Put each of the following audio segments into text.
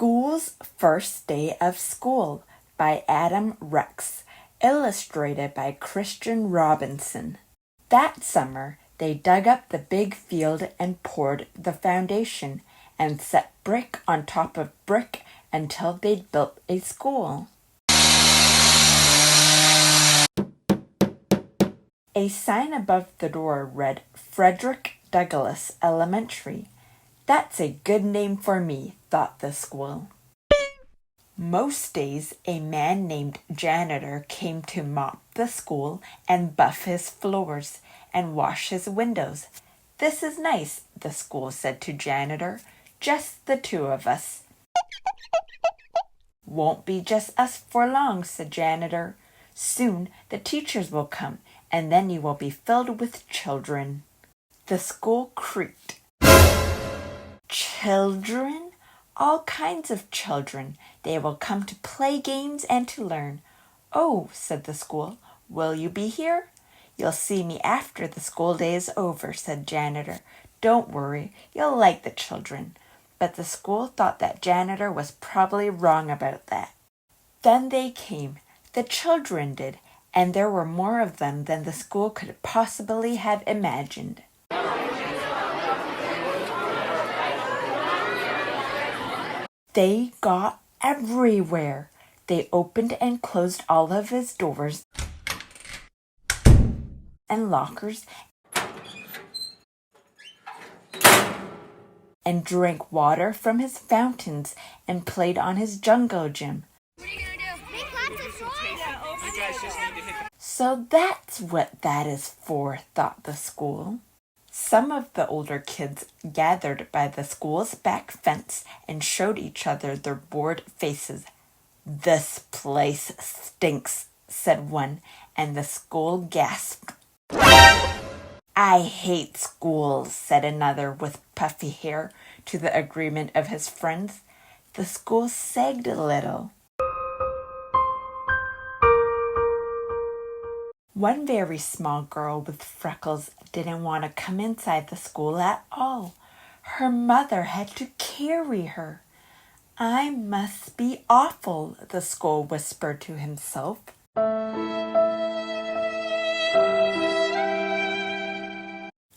School's First Day of School by Adam Rex, illustrated by Christian Robinson. That summer, they dug up the big field and poured the foundation and set brick on top of brick until they'd built a school. A sign above the door read, Frederick Douglass Elementary. That's a good name for me, thought the school. Most days, a man named Janitor came to mop the school and buff his floors and wash his windows. This is nice, the school said to Janitor. Just the two of us. Won't be just us for long, said Janitor. Soon the teachers will come, and then you will be filled with children. The school creaked. Children? All kinds of children. They will come to play games and to learn. Oh, said the school, will you be here? You'll see me after the school day is over, said Janitor. Don't worry, you'll like the children. But the school thought that Janitor was probably wrong about that. Then they came. The children did, and there were more of them than the school could possibly have imagined. They got everywhere. They opened and closed all of his doors and lockers and drank water from his fountains and played on his jungle gym. What are you going to do? Make lots of noise. So that's what that is for, thought the school. Some of the older kids gathered by the school's back fence and showed each other their bored faces. This place stinks, said one, and the school gasped. I hate school, said another with puffy hair, to the agreement of his friends. The school sagged a little. One very small girl with freckles didn't want to come inside the school at all. Her mother had to carry her. I must be awful, the school whispered to himself.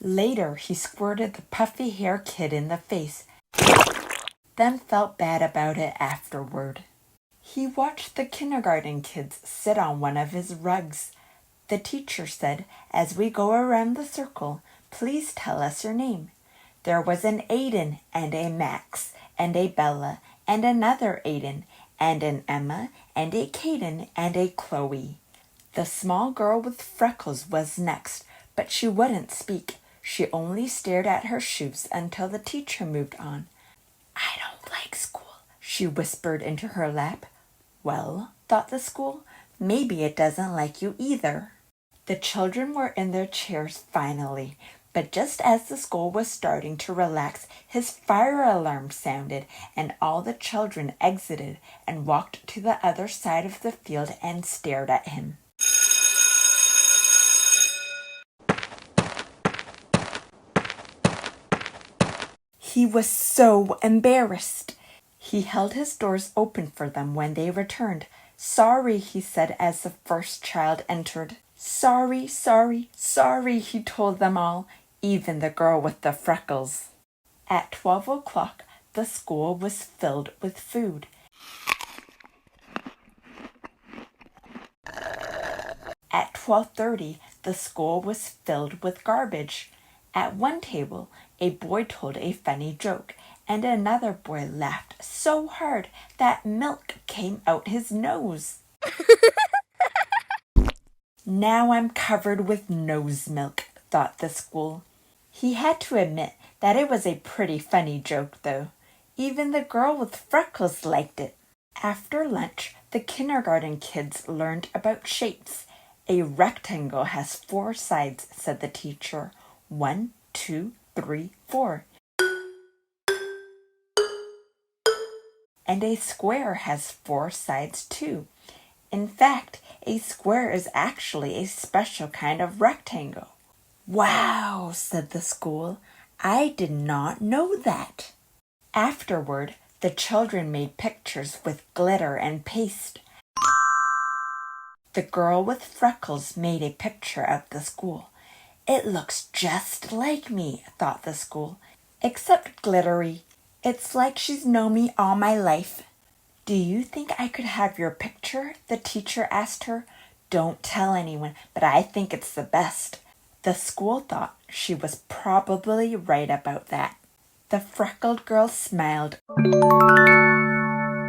Later, he squirted the puffy hair kid in the face, then felt bad about it afterward. He watched the kindergarten kids sit on one of his rugs. The teacher said, as we go around the circle, please tell us your name. There was an Aiden and a Max and a Bella and another Aiden and an Emma and a Caden and a Chloe. The small girl with freckles was next, but she wouldn't speak. She only stared at her shoes until the teacher moved on. I don't like school, she whispered into her lap. Well, thought the school, maybe it doesn't like you either. The children were in their chairs finally, but just as the school was starting to relax, his fire alarm sounded, and all the children exited and walked to the other side of the field and stared at him. He was so embarrassed. He held his doors open for them when they returned. Sorry, he said as the first child entered. Sorry, sorry, sorry, he told them all, even the girl with the freckles. At 12 o'clock, the school was filled with food. At 12:30, the school was filled with garbage. At one table, a boy told a funny joke, and another boy laughed so hard that milk came out his nose. Now I'm covered with nose milk, thought the school. He had to admit that it was a pretty funny joke, though. Even the girl with freckles liked it. After lunch, the kindergarten kids learned about shapes. A rectangle has 4 sides, said the teacher. 1, 2, 3, 4. And a square has 4 sides, too. In fact, a square is actually a special kind of rectangle. Wow, said the school. I did not know that. Afterward, The children made pictures with glitter and paste. The girl with freckles made a picture of the school. It looks just like me, thought the school, except glittery. It's like she's known me all my life. Do you think I could have your picture? The teacher asked her. Don't tell anyone, but I think it's the best. The school thought she was probably right about that. The freckled girl smiled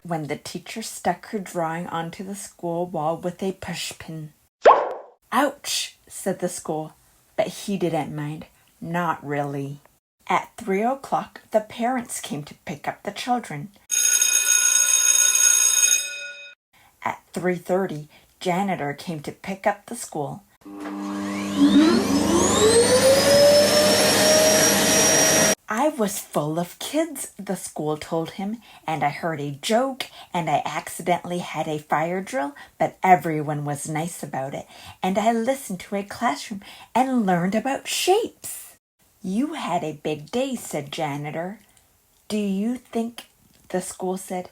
when the teacher stuck her drawing onto the school wall with a pushpin. Ouch, said the school, but he didn't mind. Not really. At 3 o'clock, the parents came to pick up the children. At 3:30, Janitor came to pick up the school. I was full of kids, the school told him, and I heard a joke, and I accidentally had a fire drill, but everyone was nice about it, and I listened to a classroom and learned about shapes. You had a big day, said Janitor. The school said,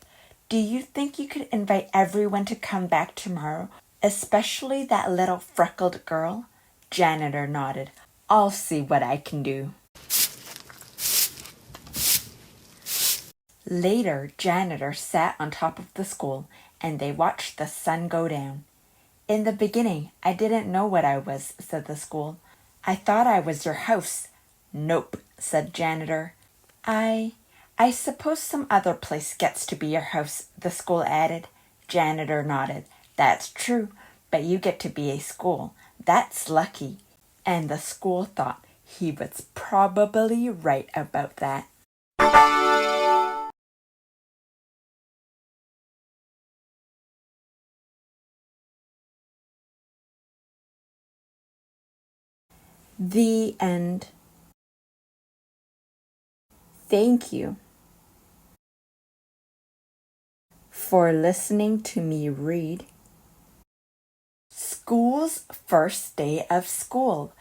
do you think you could invite everyone to come back tomorrow, especially that little freckled girl? Janitor nodded. I'll see what I can do. Later, Janitor sat on top of the school, and they watched the sun go down. In the beginning, I didn't know what I was, said the school. I thought I was your house. Nope, said Janitor. I suppose some other place gets to be your house, the school added. Janitor nodded. That's true, but you get to be a school. That's lucky. And the school thought he was probably right about that. The end. Thank you for listening to me read School's First Day of School